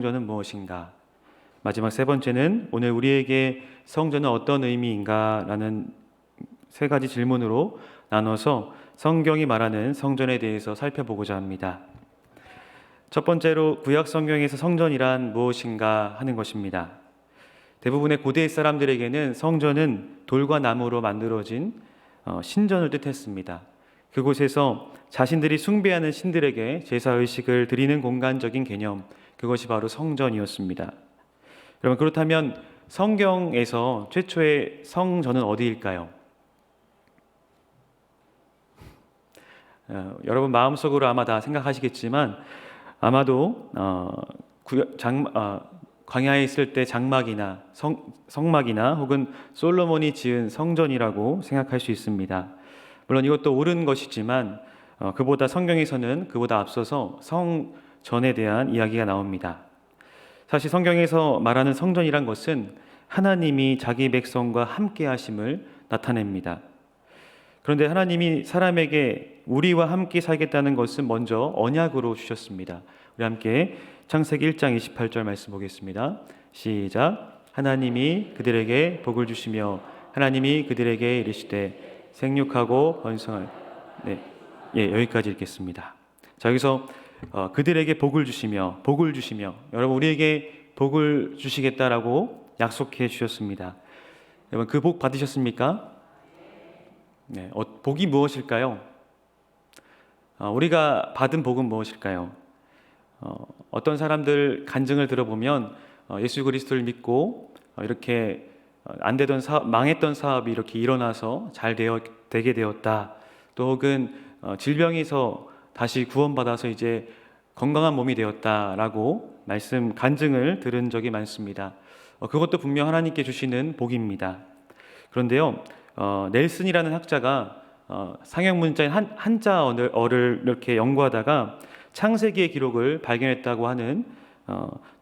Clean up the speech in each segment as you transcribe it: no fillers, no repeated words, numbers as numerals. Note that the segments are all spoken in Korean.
성전은 무엇인가? 마지막 세 번째는 오늘 우리에게 성전은 어떤 의미인가? 라는 세 가지 질문으로 나눠서 성경이 말하는 성전에 대해서 살펴보고자 합니다. 첫 번째로 구약 성경에서 성전이란 무엇인가 하는 것입니다. 대부분의 고대 사람들에게는 성전은 돌과 나무로 만들어진 신전을 뜻했습니다. 그곳에서 자신들이 숭배하는 신들에게 제사의식을 드리는 공간적인 개념, 그것이 바로 성전이었습니다. 여러분, 그렇다면 성경에서 최초의 성전은 어디일까요? 여러분 마음속으로 아마 다 생각하시겠지만 아마도 광야에 있을 때 장막이나 성막이나 혹은 솔로몬이 지은 성전이라고 생각할 수 있습니다. 물론 이것도 옳은 것이지만 그보다 성경에서는 그보다 앞서서 성전에 대한 이야기가 나옵니다. 사실 성경에서 말하는 성전이란 것은 하나님이 자기 백성과 함께 하심을 나타냅니다. 그런데 하나님이 사람에게 우리와 함께 살겠다는 것은 먼저 언약으로 주셨습니다. 우리 함께 창세기 1장 28절 말씀 보겠습니다. 시작. 하나님이 그들에게 복을 주시며 하나님이 그들에게 이르시되 생육하고 번성할. 여기까지 읽겠습니다. 자, 여기서 그들에게 복을 주시며 여러분 우리에게 복을 주시겠다라고 약속해 주셨습니다. 여러분 그 복 받으셨습니까? 네, 복이 무엇일까요? 우리가 받은 복은 무엇일까요? 어떤 사람들 간증을 들어보면 예수 그리스도를 믿고 이렇게 안 되던 망했던 사업이 이렇게 일어나서 되게 되었다. 또 혹은 질병에서 다시 구원받아서 이제 건강한 몸이 되었다라고 간증을 들은 적이 많습니다. 그것도 분명 하나님께 주시는 복입니다. 그런데요, 넬슨이라는 학자가 상형 문자인 한자어를 이렇게 연구하다가 창세기의 기록을 발견했다고 하는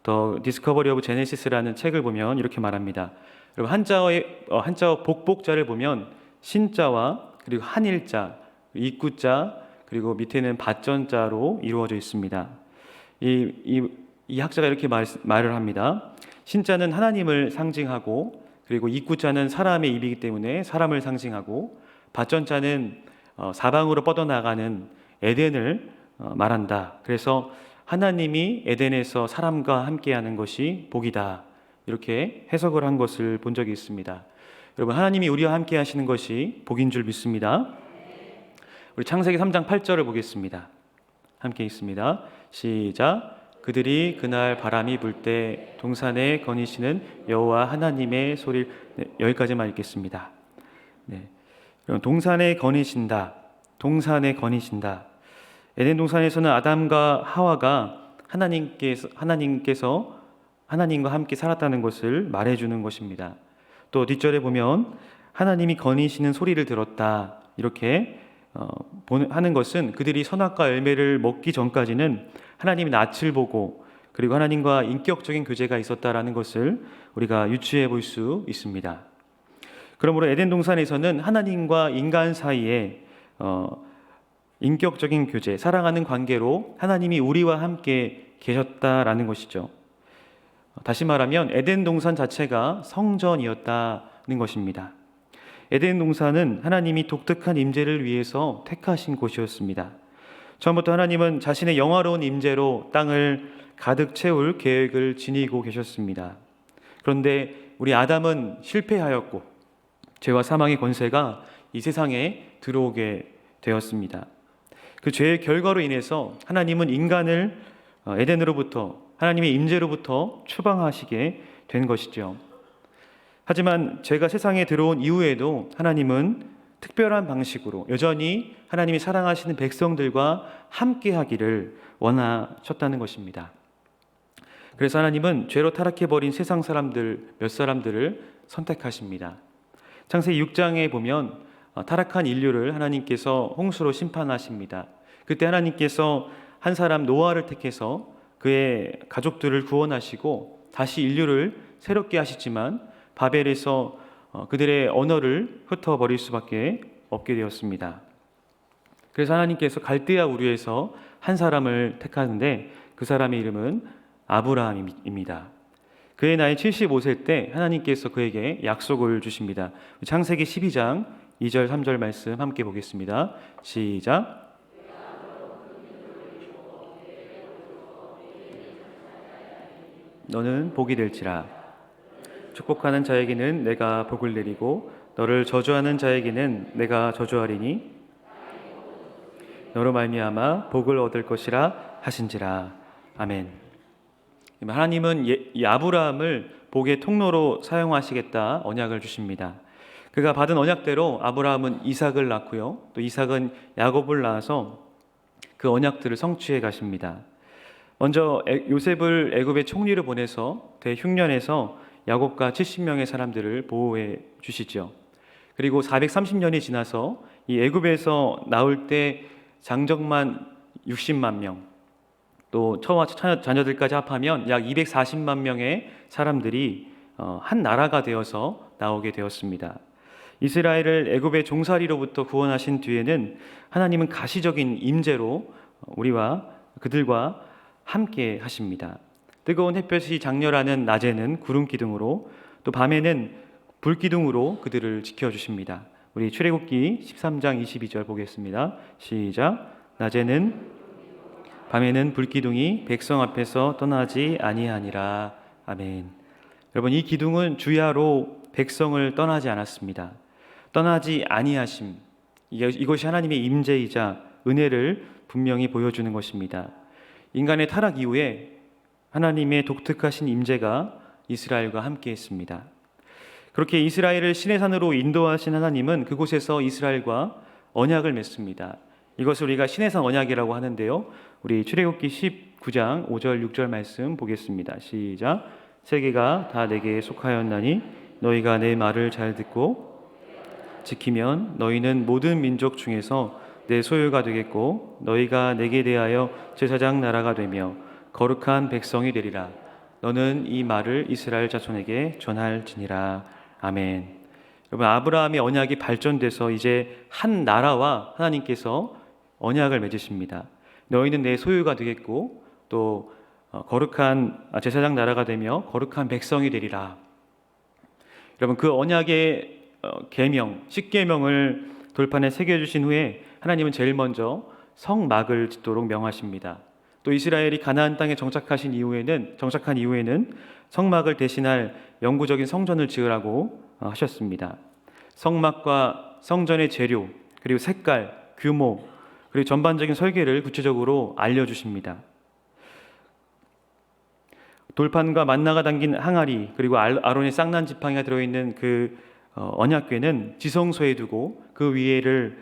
The Discovery of Genesis라는 책을 보면 이렇게 말합니다. 여러분 한자어 복복자를 보면 신자와 그리고 한일자, 입구자 그리고 밑에는 밭전자로 이루어져 있습니다. 이 학자가 이렇게 말을 합니다. 신자는 하나님을 상징하고 그리고 입구자는 사람의 입이기 때문에 사람을 상징하고 밭전자는 사방으로 뻗어나가는 에덴을 말한다. 그래서 하나님이 에덴에서 사람과 함께하는 것이 복이다. 이렇게 해석을 한 것을 본 적이 있습니다. 여러분 하나님이 우리와 함께 하시는 것이 복인 줄 믿습니다. 우리 창세기 3장 8절을 보겠습니다. 함께 읽습니다. 시작. 그들이 그날 바람이 불 때 동산에 거니시는 여호와 하나님의 소리를 여기까지만 읽겠습니다. 동산에 거니신다. 에덴 동산에서는 아담과 하와가 하나님과 함께 살았다는 것을 말해주는 것입니다. 또 뒷절에 보면 하나님이 거니시는 소리를 들었다. 이렇게 하는 것은 그들이 선악과 열매를 먹기 전까지는 하나님의 낯을 보고 그리고 하나님과 인격적인 교제가 있었다라는 것을 우리가 유추해 볼 수 있습니다. 그러므로 에덴 동산에서는 하나님과 인간 사이에 인격적인 교제, 사랑하는 관계로 하나님이 우리와 함께 계셨다라는 것이죠. 다시 말하면 에덴 동산 자체가 성전이었다는 것입니다. 에덴 동산은 하나님이 독특한 임재를 위해서 택하신 곳이었습니다. 처음부터 하나님은 자신의 영화로운 임재로 땅을 가득 채울 계획을 지니고 계셨습니다. 그런데 우리 아담은 실패하였고 죄와 사망의 권세가 이 세상에 들어오게 되었습니다. 그 죄의 결과로 인해서 하나님은 인간을 에덴으로부터 하나님의 임재로부터 추방하시게 된 것이죠. 하지만 죄가 세상에 들어온 이후에도 하나님은 특별한 방식으로 여전히 하나님이 사랑하시는 백성들과 함께 하기를 원하셨다는 것입니다. 그래서 하나님은 죄로 타락해버린 세상 사람들 몇 사람들을 선택하십니다. 창세기 6장에 보면 타락한 인류를 하나님께서 홍수로 심판하십니다. 그때 하나님께서 한 사람 노아를 택해서 그의 가족들을 구원하시고 다시 인류를 새롭게 하시지만 바벨에서 그들의 언어를 흩어버릴 수밖에 없게 되었습니다. 그래서 하나님께서 갈대아 우르에서 한 사람을 택하는데 그 사람의 이름은 아브라함입니다. 그의 나이 75세일 때 하나님께서 그에게 약속을 주십니다. 창세기 12장 2절 3절 말씀 함께 보겠습니다. 시작. 너는 복이 될지라. 축복하는 자에게는 내가 복을 내리고 너를 저주하는 자에게는 내가 저주하리니 너로 말미암아 복을 얻을 것이라 하신지라. 아멘. 하나님은 이 아브라함을 복의 통로로 사용하시겠다 언약을 주십니다. 그가 받은 언약대로 아브라함은 이삭을 낳고요, 또 이삭은 야곱을 낳아서 그 언약들을 성취해 가십니다. 먼저 요셉을 애굽의 총리로 보내서 대흉년에서 야곱과 70명의 사람들을 보호해 주시죠. 그리고 430년이 지나서 이 애굽에서 나올 때 장정만 60만 명, 또 처와 자녀들까지 합하면 약 240만 명의 사람들이 한 나라가 되어서 나오게 되었습니다. 이스라엘을 애굽의 종살이로부터 구원하신 뒤에는 하나님은 가시적인 임재로 우리와 그들과 함께 하십니다. 뜨거운 햇볕이 장렬하는 낮에는 구름 기둥으로, 또 밤에는 불 기둥으로 그들을 지켜주십니다. 우리 출애굽기 13장 22절 보겠습니다. 시작. 밤에는 불 기둥이 백성 앞에서 떠나지 아니하니라. 아멘. 여러분, 이 기둥은 주야로 백성을 떠나지 않았습니다. 떠나지 아니하심, 이것이 하나님의 임재이자 은혜를 분명히 보여주는 것입니다. 인간의 타락 이후에 하나님의 독특하신 임재가 이스라엘과 함께 했습니다. 그렇게 이스라엘을 시내산으로 인도하신 하나님은 그곳에서 이스라엘과 언약을 맺습니다. 이것을 우리가 시내산 언약이라고 하는데요, 우리 출애굽기 19장 5절 6절 말씀 보겠습니다. 시작. 세계가 다 내게 속하였나니 너희가 내 말을 잘 듣고 지키면 너희는 모든 민족 중에서 내 소유가 되겠고 너희가 내게 대하여 제사장 나라가 되며 거룩한 백성이 되리라. 너는 이 말을 이스라엘 자손에게 전할지니라. 아멘. 여러분, 아브라함의 언약이 발전돼서 이제 한 나라와 하나님께서 언약을 맺으십니다. 너희는 내 소유가 되겠고 또 거룩한 제사장 나라가 되며 거룩한 백성이 되리라. 여러분, 그 언약의 계명, 10계명을 돌판에 새겨주신 후에 하나님은 제일 먼저 성막을 짓도록 명하십니다. 또 이스라엘이 가나안 땅에 정착한 이후에는 성막을 대신할 영구적인 성전을 지으라고 하셨습니다. 성막과 성전의 재료, 그리고 색깔, 규모, 그리고 전반적인 설계를 구체적으로 알려주십니다. 돌판과 만나가 담긴 항아리, 그리고 아론의 쌍난 지팡이가 들어있는 그 언약궤는 지성소에 두고 그 위에를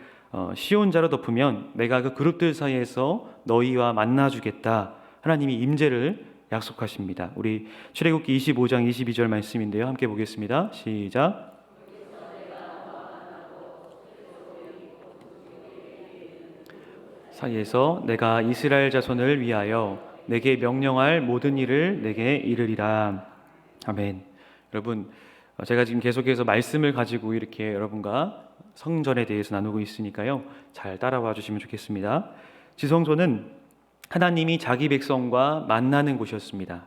시온자로 덮으면 내가 그 그룹들 사이에서 너희와 만나주겠다. 하나님이 임재를 약속하십니다. 우리 출애굽기 25장 22절 말씀인데요, 함께 보겠습니다. 시작. 사이에서 내가 이스라엘 자손을 위하여 내게 명령할 모든 일을 내게 이르리라. 아멘. 여러분, 제가 지금 계속해서 말씀을 가지고 이렇게 여러분과 성전에 대해서 나누고 있으니까요, 잘 따라와 주시면 좋겠습니다. 지성소는 하나님이 자기 백성과 만나는 곳이었습니다.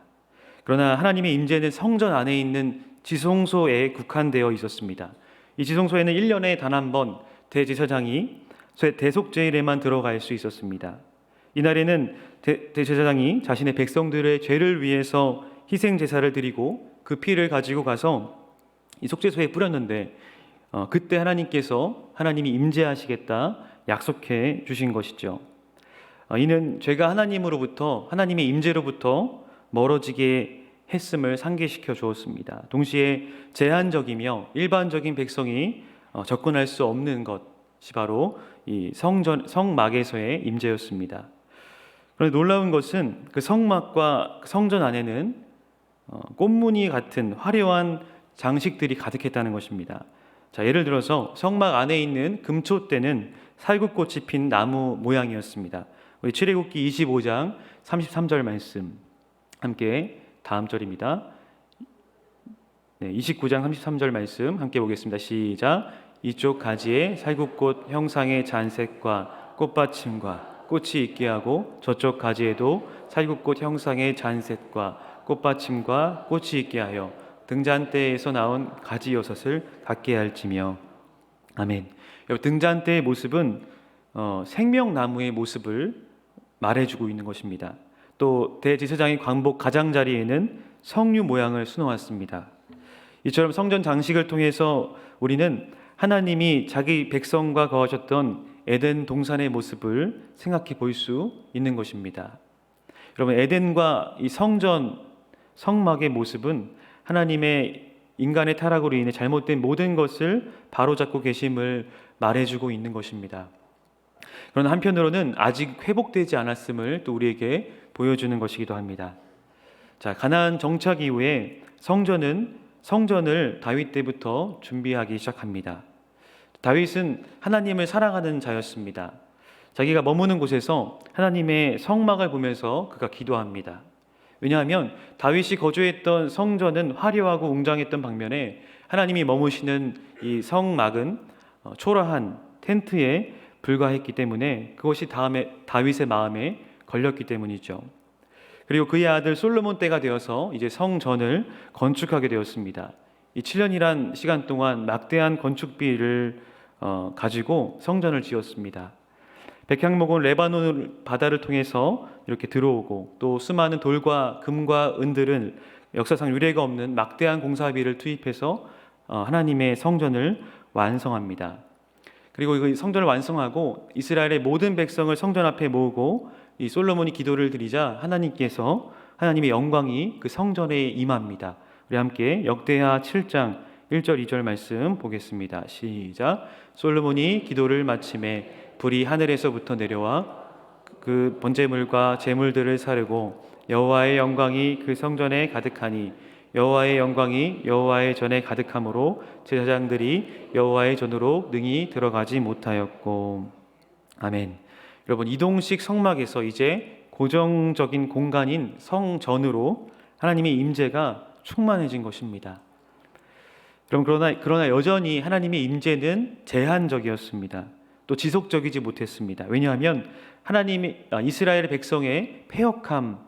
그러나 하나님의 임재는 성전 안에 있는 지성소에 국한되어 있었습니다. 이 지성소에는 1년에 단 한 번 대제사장이 대속제일에만 들어갈 수 있었습니다. 이날에는 대제사장이 자신의 백성들의 죄를 위해서 희생 제사를 드리고 그 피를 가지고 가서 이 속죄소에 뿌렸는데 그때 하나님이 임재하시겠다 약속해 주신 것이죠. 이는 죄가 하나님의 임재로부터 멀어지게 했음을 상기시켜 주었습니다. 동시에 제한적이며 일반적인 백성이 접근할 수 없는 것이 바로 이 성막에서의 임재였습니다. 그런데 놀라운 것은 그 성막과 성전 안에는 꽃무늬 같은 화려한 장식들이 가득했다는 것입니다. 자, 예를 들어서 성막 안에 있는 금초대는 살구꽃이 핀 나무 모양이었습니다. 우리 출애굽기 25장 33절 말씀 함께 다음 절입니다. 29장 33절 말씀 함께 보겠습니다. 시작. 이쪽 가지에 살구꽃 형상의 잔색과 꽃받침과 꽃이 있게 하고 저쪽 가지에도 살구꽃 형상의 잔셋과 꽃받침과 꽃이 있게 하여 등잔대에서 나온 가지 여섯을 닿게 할지며. 아멘. 등잔대의 모습은 생명나무의 모습을 말해주고 있는 것입니다. 또 대제사장의 광복 가장자리에는 성류 모양을 수놓았습니다. 이처럼 성전 장식을 통해서 우리는 하나님이 자기 백성과 거하셨던 에덴 동산의 모습을 생각해 볼 수 있는 것입니다. 여러분, 에덴과 이 성전, 성막의 모습은 하나님의 인간의 타락으로 인해 잘못된 모든 것을 바로잡고 계심을 말해주고 있는 것입니다. 그러나 한편으로는 아직 회복되지 않았음을 또 우리에게 보여주는 것이기도 합니다. 자, 가나안 정착 이후에 성전을 다윗 때부터 준비하기 시작합니다. 다윗은 하나님을 사랑하는 자였습니다. 자기가 머무는 곳에서 하나님의 성막을 보면서 그가 기도합니다. 왜냐하면 다윗이 거주했던 성전은 화려하고 웅장했던 반면에 하나님이 머무시는 이 성막은 초라한 텐트에 불과했기 때문에 그것이 다윗의 마음에 걸렸기 때문이죠. 그리고 그의 아들 솔로몬 때가 되어서 이제 성전을 건축하게 되었습니다. 이 7년이란 시간 동안 막대한 건축비를 가지고 성전을 지었습니다. 백향목은 레바논 바다를 통해서 이렇게 들어오고 또 수많은 돌과 금과 은들은 역사상 유례가 없는 막대한 공사비를 투입해서 하나님의 성전을 완성합니다. 그리고 이 성전을 완성하고 이스라엘의 모든 백성을 성전 앞에 모으고 이 솔로몬이 기도를 드리자 하나님의 영광이 그 성전에 임합니다. 우리 함께 역대하 7장 1절 2절 말씀 보겠습니다. 시작. 솔로몬이 기도를 마침에 불이 하늘에서부터 내려와 그 번제물과 제물들을 사르고 여호와의 영광이 그 성전에 가득하니 여호와의 영광이 여호와의 전에 가득함으로 제사장들이 여호와의 전으로 능히 들어가지 못하였고. 아멘. 여러분, 이동식 성막에서 이제 고정적인 공간인 성전으로 하나님의 임재가 충만해진 것입니다. 그러나 여전히 하나님의 임재는 제한적이었습니다. 또 지속적이지 못했습니다. 왜냐하면 이스라엘 백성의 패역함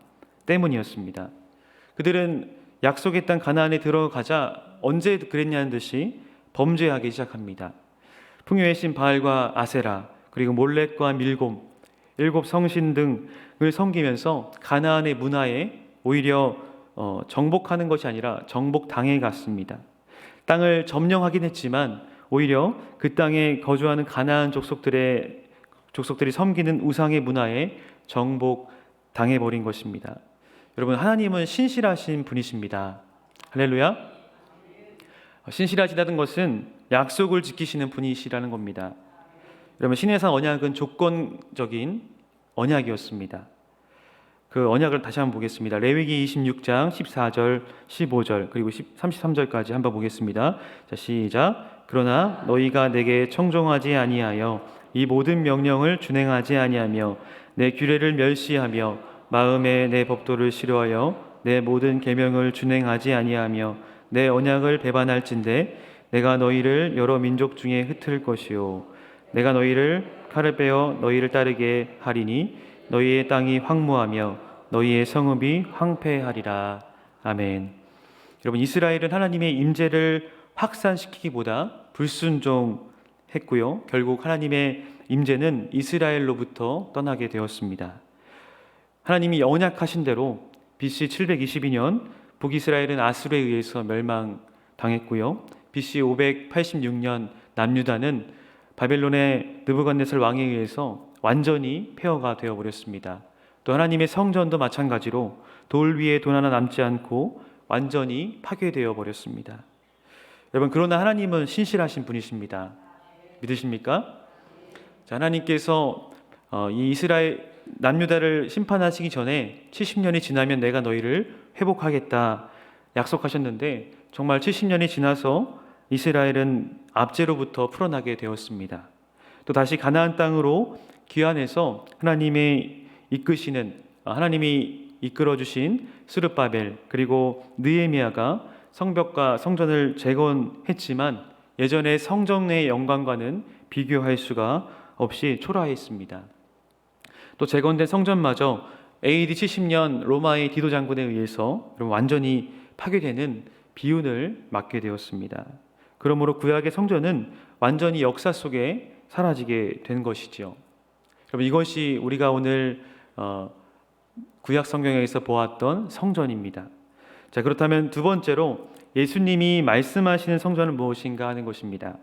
때문이었습니다. 그들은 약속의 땅 가나안에 들어가자 언제 그랬냐는 듯이 범죄하기 시작합니다. 풍요의 신 바알과 아세라, 그리고 몰렉과 밀곰, 7 성신 등을 섬기면서 가나안의 문화에 오히려 정복하는 것이 아니라 정복당해 갔습니다. 땅을 점령하긴 했지만 오히려 그 땅에 거주하는 가나안 족속들이 섬기는 우상의 문화에 정복당해버린 것입니다. 여러분, 하나님은 신실하신 분이십니다. 할렐루야. 신실하시다는 것은 약속을 지키시는 분이시라는 겁니다. 여러분, 신해상 언약은 조건적인 언약이었습니다. 그 언약을 다시 한번 보겠습니다. 레위기 26장 14절 15절 그리고 33절까지 한번 보겠습니다. 자, 시작. 그러나 너희가 내게 청종하지 아니하여 이 모든 명령을 준행하지 아니하며 내 규례를 멸시하며 마음에 내 법도를 싫어하여 내 모든 계명을 준행하지 아니하며 내 언약을 배반할진대 내가 너희를 여러 민족 중에 흩을 것이요 내가 너희를 칼을 빼어 너희를 따르게 하리니 너희의 땅이 황무하며 너희의 성읍이 황폐하리라. 아멘. 여러분, 이스라엘은 하나님의 임재를 확산시키기보다 불순종했고요. 결국 하나님의 임재는 이스라엘로부터 떠나게 되었습니다. 하나님이 언약하신 대로 BC 722년 북이스라엘은 아수르에 의해서 멸망당했고요. BC 586년 남유다는 바벨론의 느부갓네살 왕에 의해서 완전히 폐허가 되어버렸습니다. 또 하나님의 성전도 마찬가지로 돌 위에 돈 하나 남지 않고 완전히 파괴되어 버렸습니다. 여러분, 그러나 하나님은 신실하신 분이십니다. 믿으십니까? 자, 하나님께서 이 이스라엘 남유다를 심판하시기 전에 70년이 지나면 내가 너희를 회복하겠다 약속하셨는데 정말 70년이 지나서 이스라엘은 압제로부터 풀어나게 되었습니다. 또 다시 가나안 땅으로 귀환해서 하나님이 이끌어 주신 스룹바벨 그리고 느헤미야가 성벽과 성전을 재건했지만 예전의 성전의 영광과는 비교할 수가 없이 초라했습니다. 또 재건된 성전마저 AD 70년 로마의 디도 장군에 의해서 완전히 파괴되는 비운을 맞게 되었습니다. 그러므로 구약의 성전은 완전히 역사 속에 사라지게 된 것이지요. 여러분, 이것이 우리가 오늘 구약 성경에서 보았던 성전입니다. 자, 그렇다면 두 번째로 예수님이 말씀하시는 성전은 무엇인가 하는 것입니다.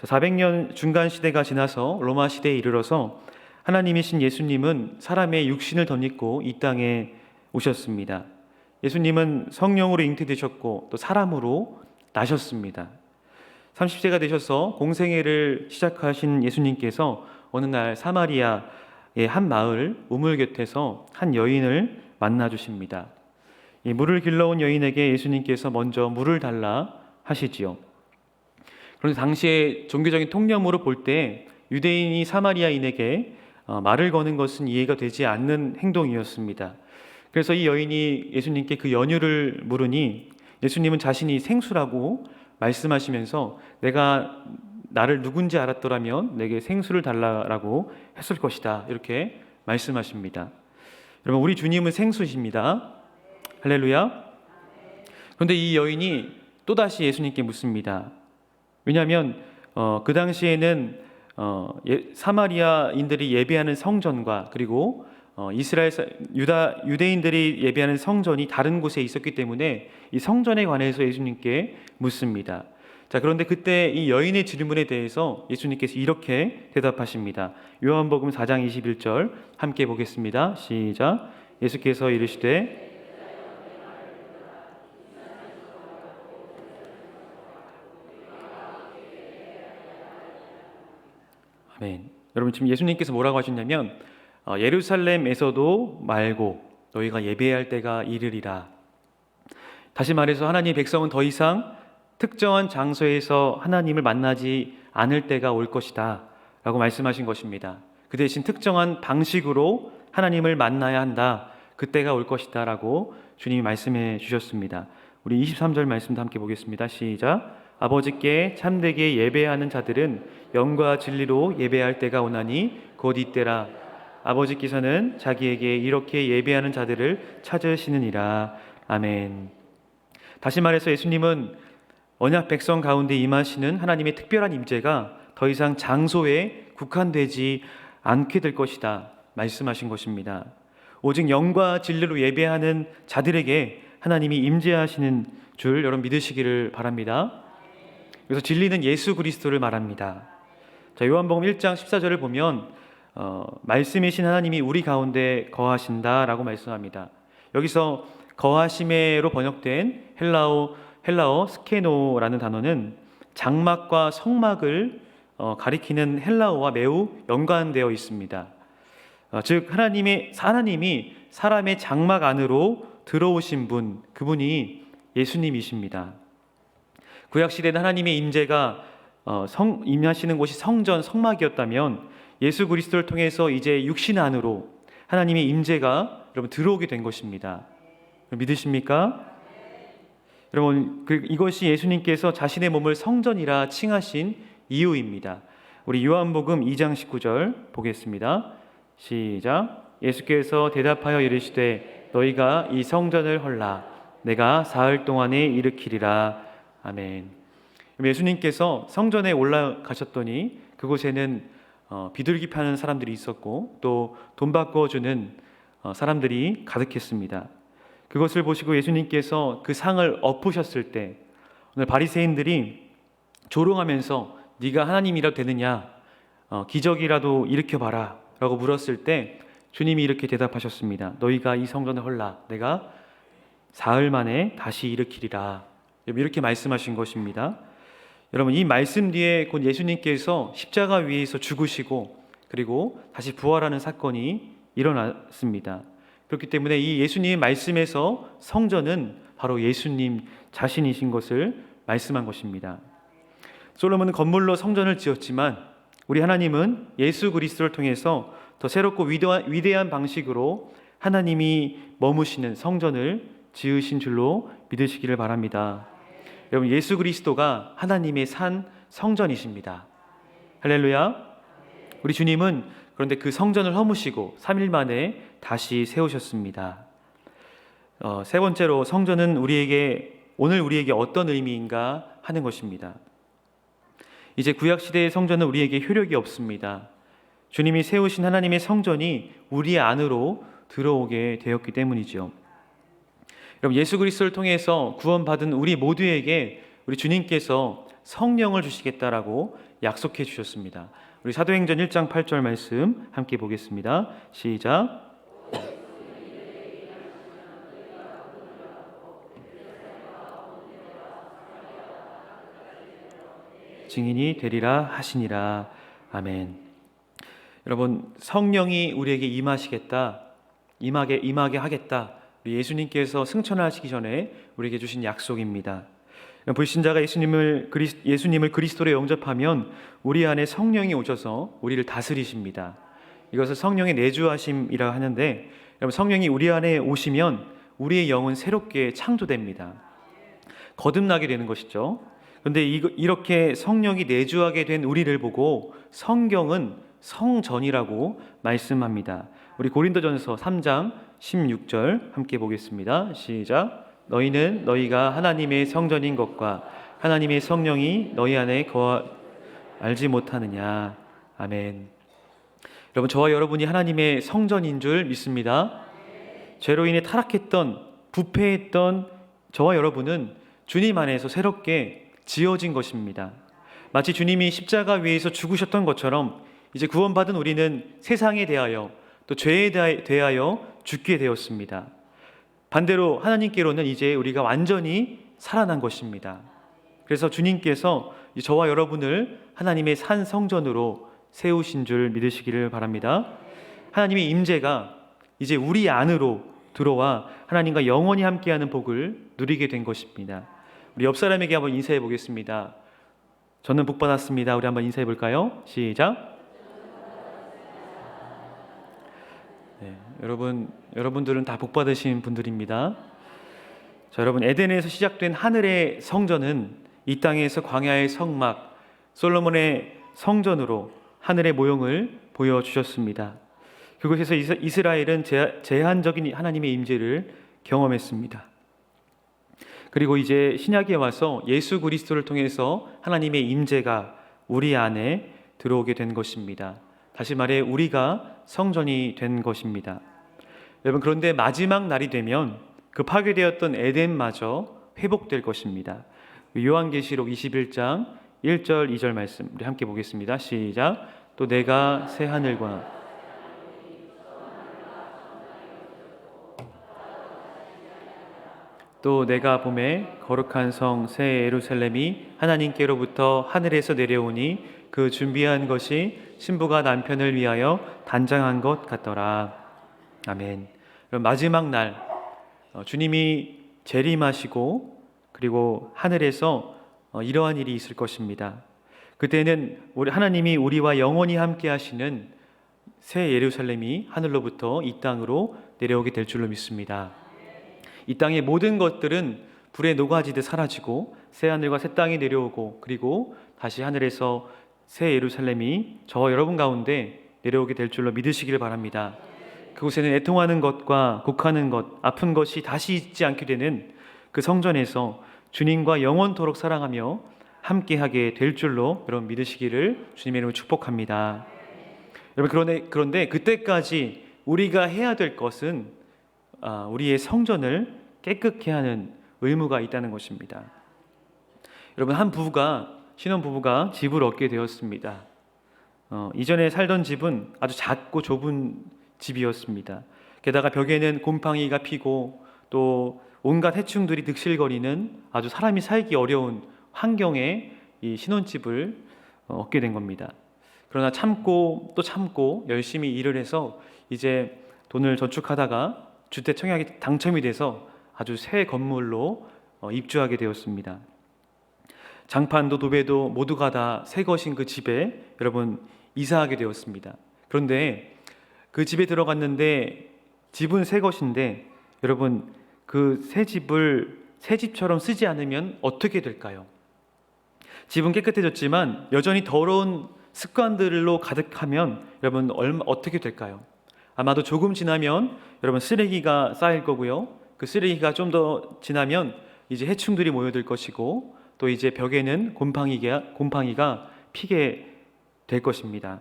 400년 중간 시대가 지나서 로마 시대에 이르러서 하나님이신 예수님은 사람의 육신을 덧입고 이 땅에 오셨습니다. 예수님은 성령으로 잉태되셨고 또 사람으로 나셨습니다. 30세가 되셔서 공생애를 시작하신 예수님께서 어느 날 사마리아의 한 마을 우물 곁에서 한 여인을 만나 주십니다. 이 물을 길러온 여인에게 예수님께서 먼저 물을 달라 하시지요. 그런데 당시에 종교적인 통념으로 볼 때 유대인이 사마리아인에게 말을 거는 것은 이해가 되지 않는 행동이었습니다. 그래서 이 여인이 예수님께 그 연유를 물으니 예수님은 자신이 생수라고 말씀하시면서 내가 나를 누군지 알았더라면 내게 생수를 달라고 했을 것이다, 이렇게 말씀하십니다. 여러분, 우리 주님은 생수이십니다. 할렐루야. 그런데 이 여인이 또다시 예수님께 묻습니다. 왜냐하면 그 당시에는 사마리아인들이 예배하는 성전과 그리고 이스라엘 유대인들이 예배하는 성전이 다른 곳에 있었기 때문에 이 성전에 관해서 예수님께 묻습니다. 자, 그런데 그때 이 여인의 질문에 대해서 예수님께서 이렇게 대답하십니다. 요한복음 4장 21절 함께 보겠습니다. 시작. 예수께서 이르시되 아멘. 여러분, 지금 예수님께서 뭐라고 하셨냐면 예루살렘에서도 말고 너희가 예배할 때가 이르리라. 다시 말해서 하나님의 백성은 더 이상 특정한 장소에서 하나님을 만나지 않을 때가 올 것이다 라고 말씀하신 것입니다. 그 대신 특정한 방식으로 하나님을 만나야 한다, 그때가 올 것이다 라고 주님이 말씀해 주셨습니다. 우리 23절 말씀도 함께 보겠습니다. 시작. 아버지께 참되게 예배하는 자들은 영과 진리로 예배할 때가 오나니 곧 이때라. 아버지께서는 자기에게 이렇게 예배하는 자들을 찾으시느니라. 아멘. 다시 말해서 예수님은 언약 백성 가운데 임하시는 하나님의 특별한 임재가 더 이상 장소에 국한되지 않게 될 것이다 말씀하신 것입니다. 오직 영과 진리로 예배하는 자들에게 하나님이 임재하시는 줄 여러분 믿으시기를 바랍니다. 그래서 진리는 예수 그리스도를 말합니다. 자, 요한복음 1장 14절을 보면 말씀이신 하나님이 우리 가운데 거하신다라고 말씀합니다. 여기서 거하심에로 번역된 헬라어 스케노라는 단어는 장막과 성막을 가리키는 헬라어와 매우 연관되어 있습니다. 즉 하나님이 사람의 장막 안으로 들어오신 분, 그분이 예수님이십니다. 구약 시대는 하나님의 임재가 임하시는 곳이 성전, 성막이었다면 예수 그리스도를 통해서 이제 육신 안으로 하나님의 임재가 여러분 들어오게 된 것입니다. 믿으십니까? 여러분, 이것이 예수님께서 자신의 몸을 성전이라 칭하신 이유입니다. 우리 요한복음 2장 19절 보겠습니다. 시작. 예수께서 대답하여 이르시되 너희가 이 성전을 헐라. 내가 사흘 동안에 일으키리라. 아멘. 예수님께서 성전에 올라가셨더니 그곳에는 비둘기 파는 사람들이 있었고 또 돈 바꿔주는 사람들이 가득했습니다. 그것을 보시고 예수님께서 그 상을 엎으셨을 때 오늘 바리새인들이 조롱하면서 네가 하나님이라도 되느냐, 기적이라도 일으켜봐라 라고 물었을 때 주님이 이렇게 대답하셨습니다. 너희가 이 성전을 헐라. 내가 사흘 만에 다시 일으키리라. 이렇게 말씀하신 것입니다. 여러분, 이 말씀 뒤에 곧 예수님께서 십자가 위에서 죽으시고 그리고 다시 부활하는 사건이 일어났습니다. 그렇기 때문에 이 예수님의 말씀에서 성전은 바로 예수님 자신이신 것을 말씀한 것입니다. 솔로몬은 건물로 성전을 지었지만 우리 하나님은 예수 그리스도를 통해서 더 새롭고 위대한 방식으로 하나님이 머무시는 성전을 지으신 줄로 믿으시기를 바랍니다. 여러분, 예수 그리스도가 하나님의 산 성전이십니다. 할렐루야. 우리 주님은 그런데 그 성전을 허무시고 3일 만에 다시 세우셨습니다. 세 번째로 성전은 오늘 우리에게 어떤 의미인가 하는 것입니다. 이제 구약시대의 성전은 우리에게 효력이 없습니다. 주님이 세우신 하나님의 성전이 우리 안으로 들어오게 되었기 때문이죠. 여러분, 예수 그리스도를 통해서 구원받은 우리 모두에게 우리 주님께서 성령을 주시겠다라고 약속해 주셨습니다. 우리 사도행전 1장 8절 말씀 함께 보겠습니다. 시작. 증인이 되리라 하시니라. 아멘. 여러분, 성령이 우리에게 임하게 하겠다. 우리 예수님께서 승천하시기 전에 우리에게 주신 약속입니다. 불신자가 예수님을 그리스도로 영접하면 우리 안에 성령이 오셔서 우리를 다스리십니다. 이것을 성령의 내주하심이라 하는데, 여러분, 성령이 우리 안에 오시면 우리의 영은 새롭게 창조됩니다. 거듭나게 되는 것이죠. 그런데 이렇게 성령이 내주하게 된 우리를 보고 성경은 성전이라고 말씀합니다. 우리 고린도전서 3장 16절 함께 보겠습니다. 시작. 너희는 너희가 하나님의 성전인 것과 하나님의 성령이 너희 안에 알지 못하느냐. 아멘. 여러분, 저와 여러분이 하나님의 성전인 줄 믿습니다. 죄로 인해 타락했던, 부패했던 저와 여러분은 주님 안에서 새롭게 지어진 것입니다. 마치 주님이 십자가 위에서 죽으셨던 것처럼 이제 구원받은 우리는 세상에 대하여 또 죄에 대하여 죽게 되었습니다. 반대로 하나님께로는 이제 우리가 완전히 살아난 것입니다. 그래서 주님께서 저와 여러분을 하나님의 산 성전으로 세우신 줄 믿으시기를 바랍니다. 하나님의 임재가 이제 우리 안으로 들어와 하나님과 영원히 함께하는 복을 누리게 된 것입니다. 우리 옆 사람에게 한번 인사해 보겠습니다. 저는 복 받았습니다. 우리 한번 인사해 볼까요? 시작. 네, 여러분들은 다 복 받으신 분들입니다. 자, 여러분, 에덴에서 시작된 하늘의 성전은 이 땅에서 광야의 성막 솔로몬의 성전으로 하늘의 모형을 보여주셨습니다. 그곳에서 이스라엘은 제한적인 하나님의 임재를 경험했습니다. 그리고 이제 신약에 와서 예수 그리스도를 통해서 하나님의 임재가 우리 안에 들어오게 된 것입니다. 다시 말해 우리가 성전이 된 것입니다. 여러분, 그런데 마지막 날이 되면 그 파괴되었던 에덴마저 회복될 것입니다. 요한계시록 21장 1절 2절 말씀 우리 함께 보겠습니다. 시작. 또 내가 새 하늘과 또 내가 봄에 거룩한 성 새 예루살렘이 하나님께로부터 하늘에서 내려오니 그 준비한 것이 신부가 남편을 위하여 단장한 것 같더라. 아멘. 마지막 날 주님이 재림하시고 그리고 하늘에서 이러한 일이 있을 것입니다. 그때는 하나님이 우리와 영원히 함께 하시는 새 예루살렘이 하늘로부터 이 땅으로 내려오게 될 줄로 믿습니다. 이 땅의 모든 것들은 불에 녹아지듯 사라지고 새 하늘과 새 땅이 내려오고 그리고 다시 하늘에서 새 예루살렘이 저와 여러분 가운데 내려오게 될 줄로 믿으시기를 바랍니다. 그곳에는 애통하는 것과 곡하는 것, 아픈 것이 다시 있지 않게 되는 그 성전에서 주님과 영원토록 사랑하며 함께하게 될 줄로 여러분 믿으시기를 주님의 이름으로 축복합니다. 여러분, 그런데 그때까지 우리가 해야 될 것은 우리의 성전을 깨끗게 하는 의무가 있다는 것입니다. 여러분, 신혼부부가 집을 얻게 되었습니다. 이전에 살던 집은 아주 작고 좁은 집이었습니다. 게다가 벽에는 곰팡이가 피고 또 온갖 해충들이 득실거리는 아주 사람이 살기 어려운 환경에 이 신혼집을 얻게 된 겁니다. 그러나 참고 또 참고 열심히 일을 해서 이제 돈을 저축하다가 주택 청약이 당첨이 돼서 아주 새 건물로 입주하게 되었습니다. 장판도 도배도 모두가 다 새 것인 그 집에 여러분 이사하게 되었습니다. 그런데 그 집에 들어갔는데 집은 새 것인데 여러분 그 새 집을 새 집처럼 쓰지 않으면 어떻게 될까요? 집은 깨끗해졌지만 여전히 더러운 습관들로 가득하면 여러분 어떻게 될까요? 아마도 조금 지나면 여러분 쓰레기가 쌓일 거고요. 그 쓰레기가 좀 더 지나면 이제 해충들이 모여들 것이고 또 이제 벽에는 곰팡이가 피게 될 것입니다.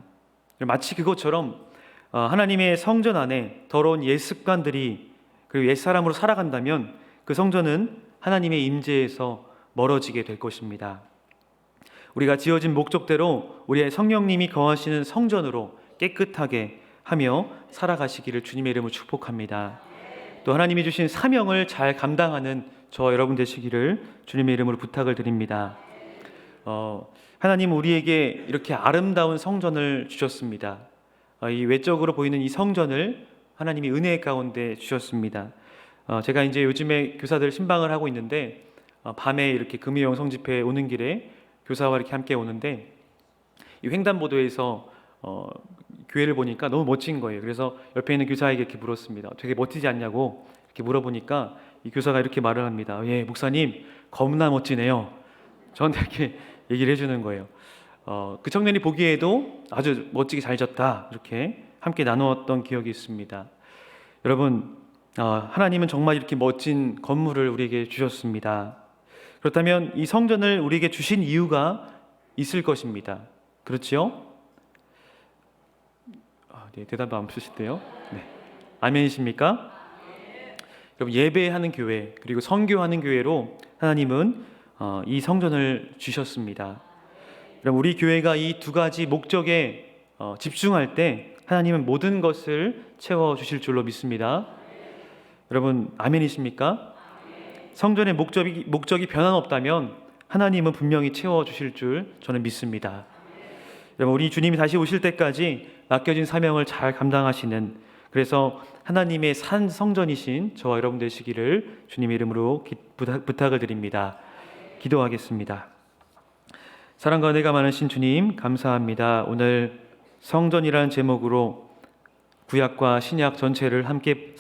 마치 그것처럼 하나님의 성전 안에 더러운 옛 습관들이 그리고 옛 사람으로 살아간다면 그 성전은 하나님의 임재에서 멀어지게 될 것입니다. 우리가 지어진 목적대로 우리의 성령님이 거하시는 성전으로 깨끗하게 하며 살아가시기를 주님의 이름으로 축복합니다. 또 하나님이 주신 사명을 잘 감당하는 저와 여러분 되시기를 주님의 이름으로 부탁을 드립니다. 하나님 우리에게 이렇게 아름다운 성전을 주셨습니다. 이 외적으로 보이는 이 성전을 하나님이 은혜 가운데 주셨습니다. 제가 이제 요즘에 교사들 신방을 하고 있는데 밤에 이렇게 금요일 성집회에 오는 길에 교사와 이렇게 함께 오는데 이 횡단보도에서 교회를 보니까 너무 멋진 거예요. 그래서 옆에 있는 교사에게 이렇게 물었습니다. 되게 멋지지 않냐고 이렇게 물어보니까 이 교사가 이렇게 말을 합니다. 예, 목사님 겁나 멋지네요. 저한테 이렇게 얘기를 해주는 거예요. 그 청년이 보기에도 아주 멋지게 잘 졌다 이렇게 함께 나누었던 기억이 있습니다. 여러분 하나님은 정말 이렇게 멋진 건물을 우리에게 주셨습니다. 그렇다면 이 성전을 우리에게 주신 이유가 있을 것입니다. 그렇지요? 네, 대답도 안 주시대요. 네. 아멘이십니까? 여러분 예배하는 교회 그리고 선교하는 교회로 하나님은 이 성전을 주셨습니다. 여러분 우리 교회가 이 두 가지 목적에 집중할 때 하나님은 모든 것을 채워주실 줄로 믿습니다. 여러분 아멘이십니까? 성전의 목적이 변함없다면 하나님은 분명히 채워주실 줄 저는 믿습니다. 여러분 우리 주님이 다시 오실 때까지 맡겨진 사명을 잘 감당하시는 그래서 하나님의 산 성전이신 저와 여러분 되시기를 주님의 이름으로 부탁을 드립니다. 기도하겠습니다. 사랑과 은혜가 많으신 주님 감사합니다. 오늘 성전이라는 제목으로 구약과 신약 전체를 함께